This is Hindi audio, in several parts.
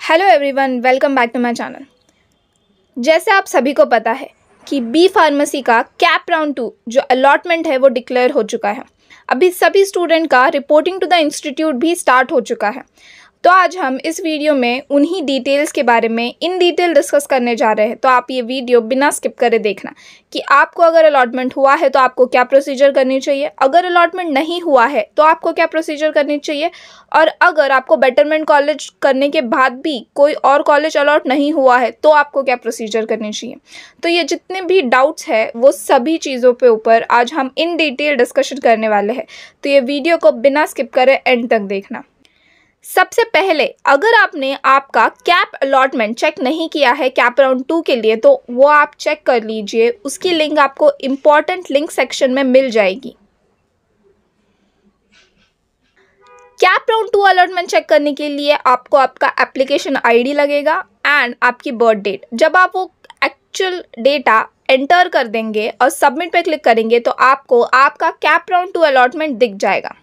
Hello everyone, welcome back to my channel. जैसे आप सभी को पता है कि बी फार्मेसी का कैप राउंड 2 जो अलॉटमेंट है वो डिक्लेयर हो चुका है। अभी सभी स्टूडेंट का रिपोर्टिंग टू द इंस्टीट्यूट भी स्टार्ट हो चुका है। तो आज हम इस वीडियो में उन्हीं डिटेल्स के बारे में इन डिटेल डिस्कस करने जा रहे हैं। तो आप ये वीडियो बिना स्किप करे देखना कि आपको अगर अलॉटमेंट हुआ है तो आपको क्या प्रोसीजर करनी चाहिए, अगर अलॉटमेंट नहीं हुआ है तो आपको क्या प्रोसीजर करनी चाहिए, और अगर आपको बेटरमेंट कॉलेज करने के बाद भी कोई और कॉलेज अलॉट नहीं हुआ है तो आपको क्या प्रोसीजर करनी चाहिए। तो ये जितने भी डाउट्स हैं वो सभी चीज़ों पे ऊपर आज हम इन डिटेल डिस्कशन करने वाले हैं। तो ये वीडियो को बिना स्किप करे एंड तक देखना। सबसे पहले अगर आपने आपका कैप अलॉटमेंट चेक नहीं किया है कैप राउंड 2 के लिए तो वो आप चेक कर लीजिए। उसकी लिंक आपको इम्पॉर्टेंट लिंक सेक्शन में मिल जाएगी। कैप राउंड 2 अलॉटमेंट चेक करने के लिए आपको आपका एप्लीकेशन आईडी लगेगा एंड आपकी बर्थ डेट। जब आप वो एक्चुअल डेटा एंटर कर देंगे और सबमिट पे क्लिक करेंगे तो आपको आपका कैप राउंड 2 अलॉटमेंट दिख जाएगा।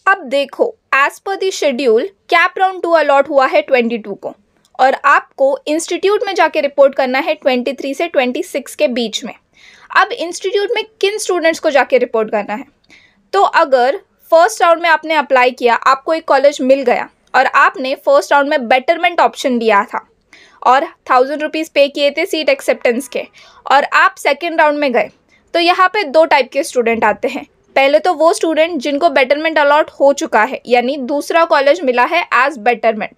अब देखो, as per the schedule CAP round 2 allot हुआ है 22 को और आपको इंस्टीट्यूट में जाके रिपोर्ट करना है 23 से 26 के बीच में। अब इंस्टीट्यूट में किन स्टूडेंट्स को जाके रिपोर्ट करना है, तो अगर फर्स्ट राउंड में आपने अप्लाई किया, आपको एक कॉलेज मिल गया और आपने फर्स्ट राउंड में बेटरमेंट ऑप्शन लिया था और 1000 रुपीज़ पे किए थे सीट एक्सेप्टेंस के, और आप सेकेंड राउंड में गए, तो यहाँ पे दो टाइप के स्टूडेंट आते हैं। पहले तो वो स्टूडेंट जिनको बेटरमेंट अलॉट हो चुका है, यानी दूसरा कॉलेज मिला है एज बेटरमेंट,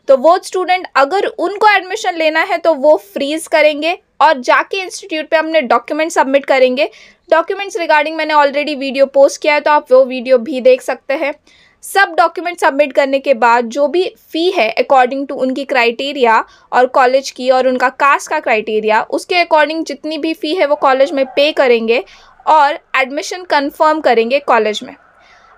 तो वो स्टूडेंट अगर उनको एडमिशन लेना है तो वो फ्रीज करेंगे और जाके इंस्टीट्यूट पे अपने डॉक्यूमेंट सबमिट करेंगे। डॉक्यूमेंट्स रिगार्डिंग मैंने ऑलरेडी वीडियो पोस्ट किया है, तो आप वो वीडियो भी देख सकते हैं। सब डॉक्यूमेंट सबमिट करने के बाद जो भी फ़ी है अकॉर्डिंग टू उनकी क्राइटेरिया और कॉलेज की और उनका कास्ट का क्राइटेरिया, उसके अकॉर्डिंग जितनी भी फ़ी है वो कॉलेज में पे करेंगे और एडमिशन कंफर्म करेंगे कॉलेज में।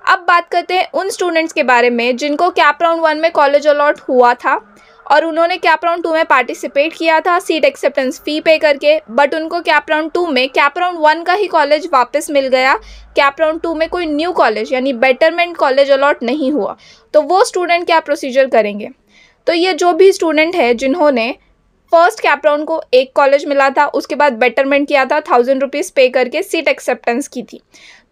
अब बात करते हैं उन स्टूडेंट्स के बारे में जिनको कैप राउंड 1 में कॉलेज अलॉट हुआ था और उन्होंने कैप राउंड 2 में पार्टिसिपेट किया था सीट एक्सेप्टेंस फ़ी पे करके, बट उनको कैप राउंड 2 में कैप राउंड 1 का ही कॉलेज वापस मिल गया। कैप राउंड 2 में कोई न्यू कॉलेज यानी बेटरमेंट कॉलेज अलॉट नहीं हुआ, तो वो स्टूडेंट क्या प्रोसीजर करेंगे। तो ये जो भी स्टूडेंट है जिन्होंने फर्स्ट कैप राउंड को एक कॉलेज मिला था, उसके बाद बेटरमेंट किया था, 1000 रुपीज़ पे करके सीट एक्सेप्टेंस की थी,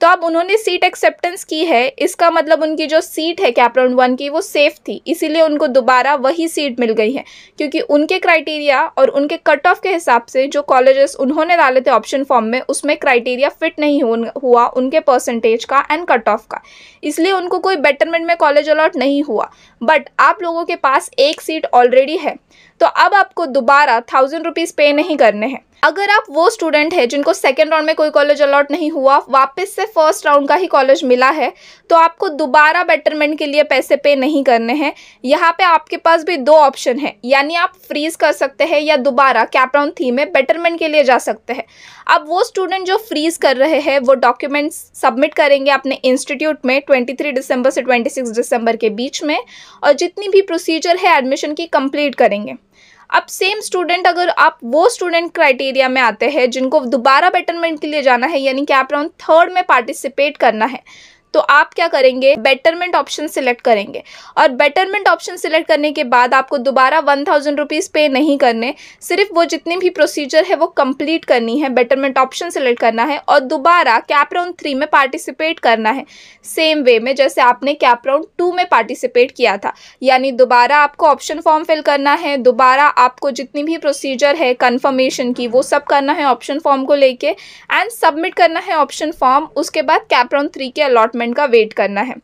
तो अब उन्होंने सीट एक्सेप्टेंस की है, इसका मतलब उनकी जो सीट है कैप राउंड 1 की वो सेफ थी, इसीलिए उनको दोबारा वही सीट मिल गई है, क्योंकि उनके क्राइटेरिया और उनके कट ऑफ के हिसाब से जो कॉलेजेस उन्होंने डाले थे ऑप्शन फॉर्म में उसमें क्राइटेरिया फिट नहीं हुआ उनके परसेंटेज का एंड कट ऑफ का, इसलिए उनको कोई बेटरमेंट में कॉलेज अलॉट नहीं हुआ। बट आप लोगों के पास एक सीट ऑलरेडी है, तो अब आपको दोबारा 1000 रुपीज़ पे नहीं करने हैं। अगर आप वो स्टूडेंट है जिनको सेकेंड राउंड में कोई कॉलेज अलॉट नहीं हुआ, वापस से फर्स्ट राउंड का ही कॉलेज मिला है, तो आपको दोबारा बेटरमेंट के लिए पैसे पे नहीं करने हैं। यहाँ पे आपके पास भी दो ऑप्शन है, यानी आप फ्रीज कर सकते हैं या दोबारा कैप राउंड 3 में बेटरमेंट के लिए जा सकते हैं। अब वो स्टूडेंट जो फ्रीज कर रहे हैं वो डॉक्यूमेंट्स सबमिट करेंगे अपने इंस्टीट्यूट में 23 दिसंबर से 26 दिसंबर के बीच में, और जितनी भी प्रोसीजर है एडमिशन की कंप्लीट करेंगे। अब सेम स्टूडेंट, अगर आप वो स्टूडेंट क्राइटेरिया में आते हैं जिनको दोबारा बेटरमेंट के लिए जाना है यानी कैप राउंड 3 में पार्टिसिपेट करना है, तो आप क्या करेंगे, बेटरमेंट ऑप्शन सिलेक्ट करेंगे, और बेटरमेंट ऑप्शन सिलेक्ट करने के बाद आपको दोबारा 1000 रुपीज़ पे नहीं करने, सिर्फ वो जितनी भी प्रोसीजर है वो कंप्लीट करनी है, बेटरमेंट ऑप्शन सिलेक्ट करना है और दोबारा कैप राउंड 3 में पार्टिसिपेट करना है सेम वे में जैसे आपने कैप राउंड 2 में पार्टिसिपेट किया था। यानी दोबारा आपको ऑप्शन फॉर्म फिल करना है, दोबारा आपको जितनी भी प्रोसीजर है कन्फर्मेशन की वो सब करना है ऑप्शन फॉर्म को लेके एंड सबमिट करना है ऑप्शन फॉर्म। उसके बाद कैप राउंड 3 के अलॉटमेंट का वेट करना है।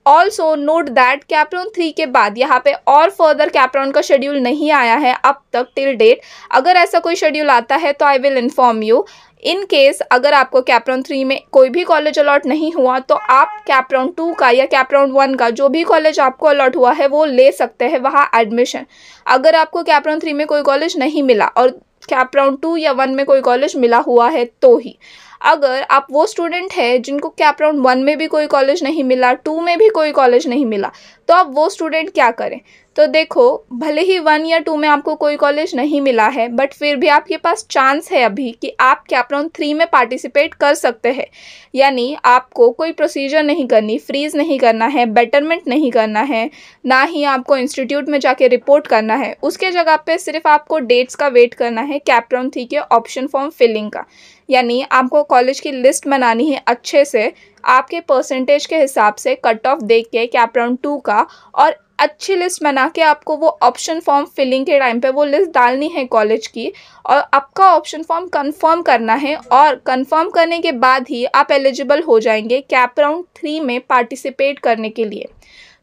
Also note that cap round 3 के बाद यहाँ पे और फर्दर कैप राउंड का शेड्यूल नहीं आया है अब तक टिल डेट। अगर ऐसा कोई शेड्यूल आता है तो I will inform you. In case अगर आपको कैप राउंड 3 में कोई भी कॉलेज अलॉट नहीं हुआ तो आप कैप राउंड 2 का या कैप राउंड 1 का जो भी कॉलेज आपको अलॉट हुआ है वो ले सकते हैं वहाँ एडमिशन। अगर आपको कैप राउंड 3 में कोई कॉलेज नहीं मिला और कैप राउंड 2 या 1 में कोई कॉलेज मिला हुआ है तो ही। अगर आप वो स्टूडेंट है जिनको कैप राउंड 1 में भी कोई कॉलेज नहीं मिला, 2 में भी कोई कॉलेज नहीं मिला, तो आप वो स्टूडेंट क्या करें? तो देखो, भले ही 1 या 2 में आपको कोई कॉलेज नहीं मिला है, बट फिर भी आपके पास चांस है अभी कि आप कैप राउंड 3 में पार्टिसिपेट कर सकते हैं। यानी आपको कोई प्रोसीजर नहीं करनी, फ्रीज नहीं करना है, बेटरमेंट नहीं करना है, ना ही आपको इंस्टीट्यूट में जाके रिपोर्ट करना है। उसके जगह पे सिर्फ आपको डेट्स का वेट करना है कैप राउंड 3 के ऑप्शन फॉर्म फिलिंग का। यानी आपको कॉलेज की लिस्ट बनानी है अच्छे से, आपके परसेंटेज के हिसाब से कट ऑफ देख के कैप राउंड 2 का, और अच्छी लिस्ट बना के आपको वो ऑप्शन फॉर्म फिलिंग के टाइम पे वो लिस्ट डालनी है कॉलेज की, और आपका ऑप्शन फॉर्म कंफर्म करना है, और कंफर्म करने के बाद ही आप एलिजिबल हो जाएंगे कैप राउंड 3 में पार्टिसिपेट करने के लिए।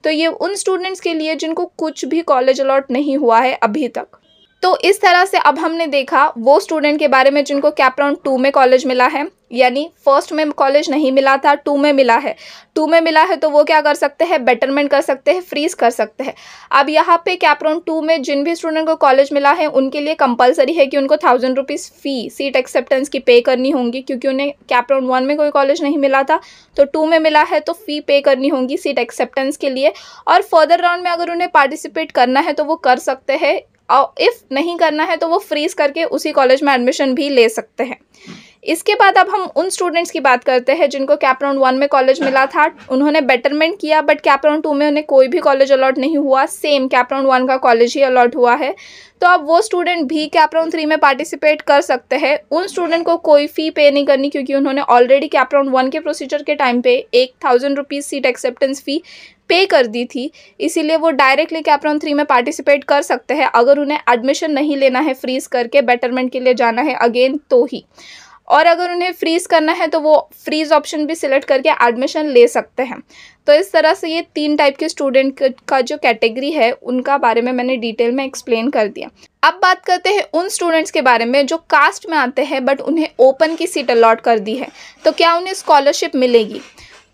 तो ये उन स्टूडेंट्स के लिए जिनको कुछ भी कॉलेज अलॉट नहीं हुआ है अभी तक। तो इस तरह से अब हमने देखा वो स्टूडेंट के बारे में जिनको कैप राउंड 2 में कॉलेज मिला है, यानी फर्स्ट में कॉलेज नहीं मिला था, 2 में मिला है। 2 में मिला है तो वो क्या कर सकते हैं? बेटरमेंट कर सकते हैं, फ्रीज कर सकते हैं। अब यहाँ पे कैप राउंड 2 में जिन भी स्टूडेंट को कॉलेज मिला है उनके लिए कंपलसरी है कि उनको 1000 रुपीज़ फ़ी सीट एक्सेप्टेंस की पे करनी होंगी, क्योंकि उन्हें कैप राउंड 1 में कोई कॉलेज नहीं मिला था, तो 2 में मिला है तो फ़ी पे करनी होगी सीट एक्सेप्टेंस के लिए। और फर्दर राउंड में अगर उन्हें पार्टिसिपेट करना है तो वो कर सकते हैं, और इफ़ नहीं करना है तो वो फ्रीज करके उसी कॉलेज में एडमिशन भी ले सकते हैं। इसके बाद अब हम उन स्टूडेंट्स की बात करते हैं जिनको कैप राउंड 1 में कॉलेज मिला था, उन्होंने बेटरमेंट किया, बट कैप राउंड 2 में उन्हें कोई भी कॉलेज अलॉट नहीं हुआ, सेम कैप राउंड 1 का कॉलेज ही अलॉट हुआ है। तो अब वो स्टूडेंट भी कैप राउंड 3 में पार्टिसिपेट कर सकते हैं। उन स्टूडेंट को कोई फ़ी पे नहीं करनी, क्योंकि उन्होंने ऑलरेडी कैप राउंड 1 के प्रोसीजर के टाइम पे 1000 रुपीज़ सीट एक्सेप्टेंस फ़ी पे कर दी थी, इसीलिए वो डायरेक्टली कैप राउंड 3 में पार्टिसिपेट कर सकते हैं अगर उन्हें एडमिशन नहीं लेना है फ्रीज करके, बेटरमेंट के लिए जाना है अगेन तो ही। और अगर उन्हें फ्रीज करना है तो वो फ्रीज ऑप्शन भी सिलेक्ट करके एडमिशन ले सकते हैं। तो इस तरह से ये 3 टाइप के स्टूडेंट का जो कैटेगरी है उनका बारे में मैंने डिटेल में एक्सप्लेन कर दिया। अब बात करते हैं उन स्टूडेंट्स के बारे में जो कास्ट में आते हैं बट उन्हें ओपन की सीट अलॉट कर दी है, तो क्या उन्हें स्कॉलरशिप मिलेगी?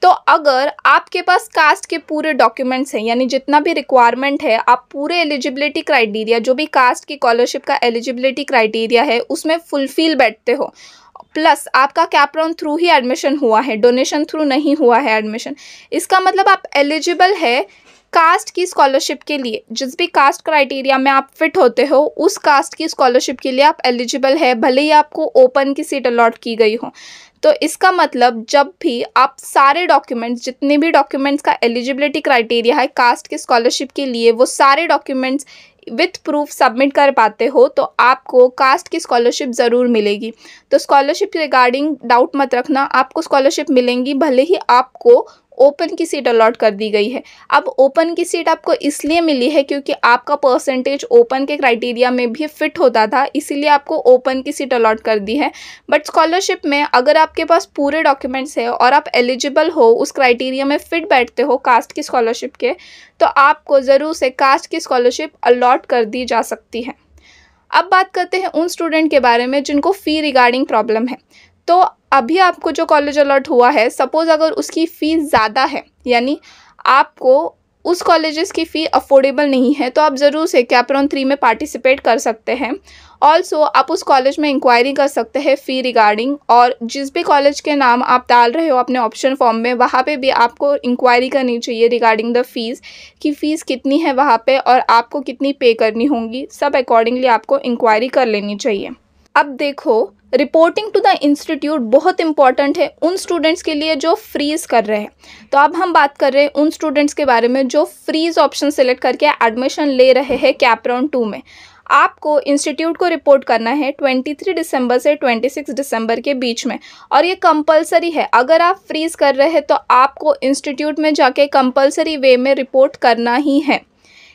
तो अगर आपके पास कास्ट के पूरे डॉक्यूमेंट्स हैं, यानी जितना भी रिक्वायरमेंट है, आप पूरे एलिजिबिलिटी क्राइटेरिया, जो भी कास्ट की स्कॉलरशिप का एलिजिबिलिटी क्राइटेरिया है उसमें फुलफिल बैठते हो, प्लस आपका कैप राउंड थ्रू ही एडमिशन हुआ है, डोनेशन थ्रू नहीं हुआ है एडमिशन, इसका मतलब आप एलिजिबल है कास्ट की स्कॉलरशिप के लिए। जिस भी कास्ट क्राइटेरिया में आप फिट होते हो उस कास्ट की स्कॉलरशिप के लिए आप एलिजिबल है, भले ही आपको ओपन की सीट अलॉट की गई हो। तो इसका मतलब जब भी आप सारे डॉक्यूमेंट्स, जितने भी डॉक्यूमेंट्स का एलिजिबिलिटी क्राइटेरिया है कास्ट की स्कॉलरशिप के लिए, वो सारे डॉक्यूमेंट्स विथ प्रूफ सबमिट कर पाते हो तो आपको कास्ट की स्कॉलरशिप ज़रूर मिलेगी। तो स्कॉलरशिप रिगार्डिंग डाउट मत रखना, आपको स्कॉलरशिप मिलेंगी भले ही आपको ओपन की सीट अलॉट कर दी गई है। अब ओपन की सीट आपको इसलिए मिली है क्योंकि आपका परसेंटेज ओपन के क्राइटेरिया में भी फिट होता था, इसीलिए आपको ओपन की सीट अलॉट कर दी है। बट स्कॉलरशिप में अगर आपके पास पूरे डॉक्यूमेंट्स है और आप एलिजिबल हो, उस क्राइटेरिया में फिट बैठते हो कास्ट की स्कॉलरशिप के, तो आपको ज़रूर से कास्ट की स्कॉलरशिप अलॉट कर दी जा सकती है। अब बात करते हैं उन स्टूडेंट के बारे में जिनको फ़ी रिगार्डिंग प्रॉब्लम है। तो अभी आपको जो कॉलेज अलॉट हुआ है, सपोज़ अगर उसकी फ़ीस ज़्यादा है, यानी आपको उस कॉलेजेस की फ़ी अफोर्डेबल नहीं है, तो आप ज़रूर से कैप राउंड 3 में पार्टिसिपेट कर सकते हैं। ऑल्सो आप उस कॉलेज में इंक्वायरी कर सकते हैं फ़ी रिगार्डिंग, और जिस भी कॉलेज के नाम आप डाल रहे हो अपने ऑप्शन फॉर्म में, वहाँ पे भी आपको इंक्वायरी करनी चाहिए रिगार्डिंग द फीस, कि फ़ीस कितनी है वहाँ पे और आपको कितनी पे करनी होंगी, सब अकॉर्डिंगली आपको इंक्वायरी कर लेनी चाहिए। अब देखो, रिपोर्टिंग टू द इंस्टीट्यूट बहुत इंपॉर्टेंट है उन स्टूडेंट्स के लिए जो फ्रीज़ कर रहे हैं। तो अब हम बात कर रहे हैं उन स्टूडेंट्स के बारे में जो फ्रीज़ ऑप्शन सेलेक्ट करके एडमिशन ले रहे हैं कैप राउंड 2 में। आपको इंस्टीट्यूट को रिपोर्ट करना है 23 दिसंबर से 26 दिसंबर के बीच में, और ये कंपलसरी है। अगर आप फ्रीज़ कर रहे हैं तो आपको इंस्टीट्यूट में जाके कंपलसरी वे में रिपोर्ट करना ही है।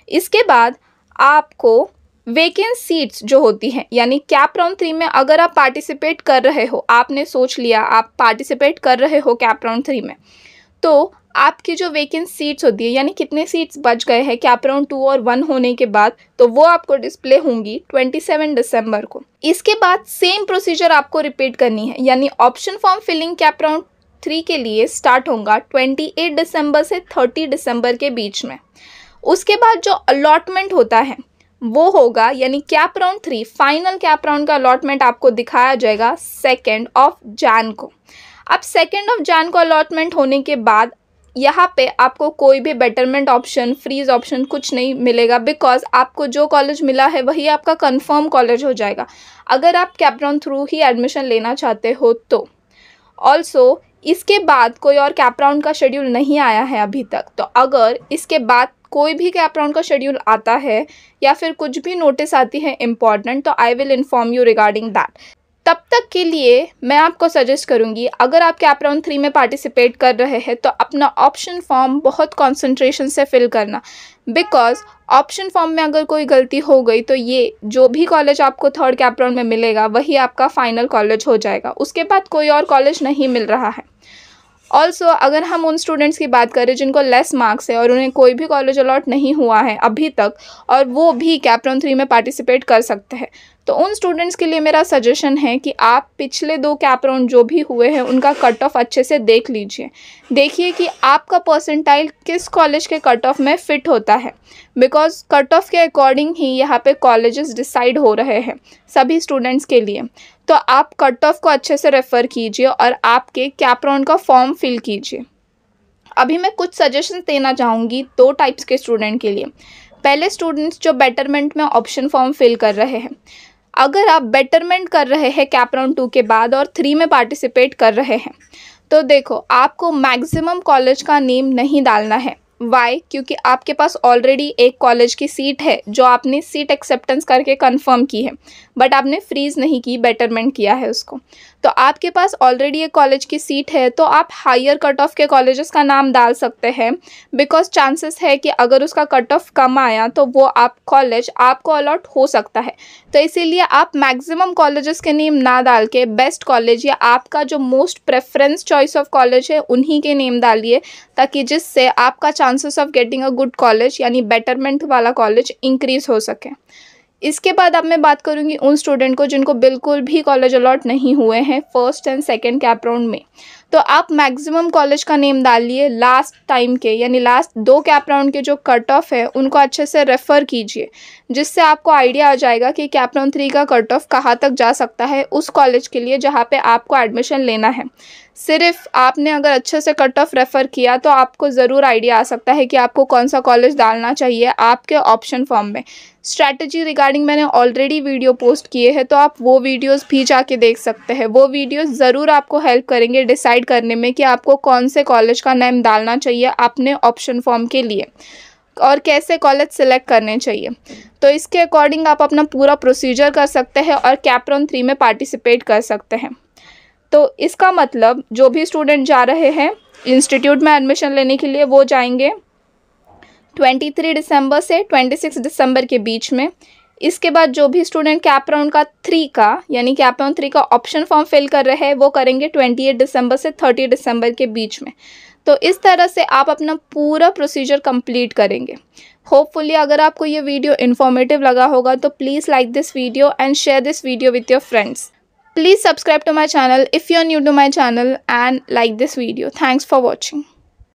इसके बाद आपको वेकेंट सीट्स जो होती हैं, यानी कैप राउंड 3 में अगर आप पार्टिसिपेट कर रहे हो, आपने सोच लिया आप पार्टिसिपेट कर रहे हो कैप राउंड 3 में, तो आपकी जो वेकेंट सीट्स होती है, यानी कितने सीट्स बच गए हैं कैप राउंड 2 और 1 होने के बाद, तो वो आपको डिस्प्ले होंगी 27 दिसंबर को। इसके बाद सेम प्रोसीजर आपको रिपीट करनी है, यानी option form filling CAP round 3 के लिए स्टार्ट होगा 28 दिसंबर से 30 दिसंबर के बीच में। उसके बाद जो अलॉटमेंट होता है वो होगा, यानी cap round 3 final cap round का अलॉटमेंट आपको दिखाया जाएगा 2 जैन को। अब 2 जैन को अलॉटमेंट होने के बाद यहाँ पे आपको कोई भी बेटरमेंट ऑप्शन, फ्रीज ऑप्शन कुछ नहीं मिलेगा, बिकॉज आपको जो कॉलेज मिला है वही आपका कंफर्म कॉलेज हो जाएगा अगर आप कैप राउंड थ्रू ही एडमिशन लेना चाहते हो तो। ऑल्सो इसके बाद कोई और कैप राउंड का शेड्यूल नहीं आया है अभी तक, तो अगर इसके बाद कोई भी कैप राउंड का शेड्यूल आता है या फिर कुछ भी नोटिस आती है इम्पॉर्टेंट, तो I will inform you regarding that. तब तक के लिए मैं आपको सजेस्ट करूंगी, अगर आप कैप राउंड 3 में पार्टिसिपेट कर रहे हैं तो अपना ऑप्शन फॉर्म बहुत कंसंट्रेशन से फिल करना, बिकॉज ऑप्शन फॉर्म में अगर कोई गलती हो गई तो ये जो भी कॉलेज आपको 3rd कैप राउंड में मिलेगा वही आपका फाइनल कॉलेज हो जाएगा, उसके बाद कोई और कॉलेज नहीं मिल रहा है। ऑल्सो अगर हम उन स्टूडेंट्स की बात करें जिनको लेस मार्क्स है और उन्हें कोई भी कॉलेज अलॉट नहीं हुआ है अभी तक और वो भी कैप राउंड 3 में पार्टिसिपेट कर सकते हैं, तो उन स्टूडेंट्स के लिए मेरा सजेशन है कि आप पिछले 2 कैप राउंड जो भी हुए हैं उनका कट ऑफ अच्छे से देख लीजिए। देखिए कि आपका परसेंटाइल किस कॉलेज के कट ऑफ में फिट होता है, बिकॉज कट ऑफ के अकॉर्डिंग ही यहाँ पे कॉलेजेस डिसाइड हो रहे हैं सभी स्टूडेंट्स के लिए। तो आप कट ऑफ को अच्छे से रेफ़र कीजिए और आपके कैप राउंड का फॉर्म फिल कीजिए। अभी मैं कुछ सजेशन देना चाहूँगी 2 टाइप्स के स्टूडेंट के लिए। पहले स्टूडेंट्स जो बेटरमेंट में ऑप्शन फॉर्म फिल कर रहे हैं, अगर आप बेटरमेंट कर रहे हैं कैप राउंड 2 के बाद और 3 में पार्टिसिपेट कर रहे हैं तो देखो आपको मैक्सिमम कॉलेज का नेम नहीं डालना है। वाई? क्योंकि आपके पास ऑलरेडी एक कॉलेज की सीट है जो आपने सीट एक्सेप्टेंस करके कंफर्म की है, बट आपने फ्रीज नहीं की, बेटरमेंट किया है उसको। तो आपके पास ऑलरेडी एक कॉलेज की सीट है तो आप हायर कट ऑफ के कॉलेजेस का नाम डाल सकते हैं, बिकॉज चांसेस है कि अगर उसका कट ऑफ कम आया तो वो आप कॉलेज आपको अलॉट हो सकता है। तो इसीलिए आप मैक्सिमम कॉलेजेस के नेम ना डाल के बेस्ट कॉलेज या आपका जो most preference choice of college है उन्हीं के नेम डालिए, ताकि जिससे आपका chances of getting a good college यानी बेटरमेंट वाला कॉलेज इंक्रीज हो सके। इसके बाद अब मैं बात करूंगी उन स्टूडेंट को जिनको बिल्कुल भी कॉलेज अलॉट नहीं हुए हैं 1st and 2nd cap round में। तो आप मैक्सिमम कॉलेज का नेम डालिए, लास्ट टाइम के यानी लास्ट 2 कैप राउंड के जो कट ऑफ है उनको अच्छे से रेफ़र कीजिए, जिससे आपको आइडिया आ जाएगा कि कैप राउंड 3 का कट ऑफ कहाँ तक जा सकता है उस कॉलेज के लिए जहाँ पे आपको एडमिशन लेना है। सिर्फ आपने अगर अच्छे से कट ऑफ रेफ़र किया तो आपको ज़रूर आइडिया आ सकता है कि आपको कौन सा कॉलेज डालना चाहिए आपके ऑप्शन फॉर्म में। स्ट्रैटेजी रिगार्डिंग मैंने ऑलरेडी वीडियो पोस्ट किए हैं, तो आप वो वीडियोस भी जाके देख सकते हैं। वो वीडियोस ज़रूर आपको हेल्प करेंगे डिसाइड करने में कि आपको कौन से कॉलेज का नेम डालना चाहिए अपने ऑप्शन फॉर्म के लिए और कैसे कॉलेज सिलेक्ट करने चाहिए। तो इसके अकॉर्डिंग आप अपना पूरा प्रोसीजर कर सकते हैं और कैप राउंड 3 में पार्टिसिपेट कर सकते हैं। तो इसका मतलब जो भी स्टूडेंट जा रहे हैं इंस्टीट्यूट में एडमिशन लेने के लिए वो जाएंगे 23 दिसंबर से 26 दिसंबर के बीच में। इसके बाद जो भी स्टूडेंट कैप राउंड का 3 का यानी कैप राउंड 3 का ऑप्शन फॉर्म फिल कर रहे हैं वो करेंगे 28 दिसंबर से 30 दिसंबर के बीच में। तो इस तरह से आप अपना पूरा प्रोसीजर कंप्लीट करेंगे। होपफुली अगर आपको ये वीडियो इन्फॉर्मेटिव लगा होगा तो please like this video and share this video with your friends. Please subscribe to my channel if you are new to my channel and like this video. Thanks for watching.